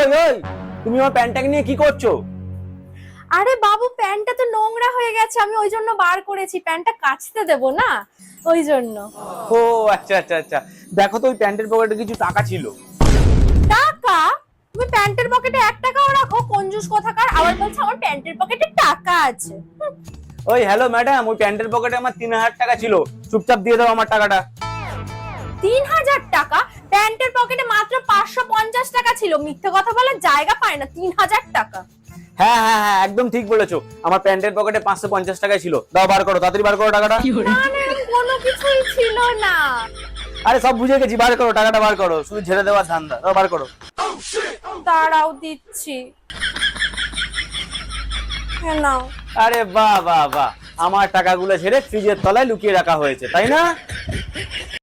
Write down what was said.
ওই ওই, তুমি আমার প্যান্টটাকে নিয়ে কি করছো? আরে বাবু, প্যান্টটা তো নোংরা হয়ে গেছে, আমি ওই জন্য বার করেছি। প্যান্টটা কাচতে দেবো না, ওই জন্য। ও আচ্ছা আচ্ছা আচ্ছা, দেখো তো ওই প্যান্টের পকেটে কিছু টাকা ছিল। টাকা? তুমি প্যান্টের পকেটে 1 টাকাও রাখো, কঞ্জুস কোথাকার। আবার বলছো আমার প্যান্টের পকেটে টাকা আছে। ওই হ্যালো ম্যাডাম, ওই প্যান্টের পকেটে আমার 3000 টাকা ছিল, চুপচাপ দিয়ে দাও আমার টাকাটা। 3000 টাকা? প্যান্টের পকেটে মাত্র 550 টাকা ছিল। মিথ্যে কথা বলার জায়গা পায় না। 3000 টাকা? হ্যাঁ হ্যাঁ হ্যাঁ, একদম ঠিক বলেছো, আমার প্যান্টের পকেটে 550 টাকাই ছিল। দাও, বার করো, তাড়াতাড়ি বার করো টাকাটা। না না, এরকম কোনো কিছুই ছিল না। আরে সব বুঝে গেছি, বার করো টাকাটা, বার করো, শুধু ঝেড়ে দেওয়ার ধান্দা। দাও, বার করো। দাঁড়াও, দিচ্ছি। হ্যাঁ, নাও। আরে বাহ বাহ বাহ, আমার টাকাগুলো ছেড়ে ফ্রিজের তলায় লুকিয়ে রাখা হয়েছে, তাই না?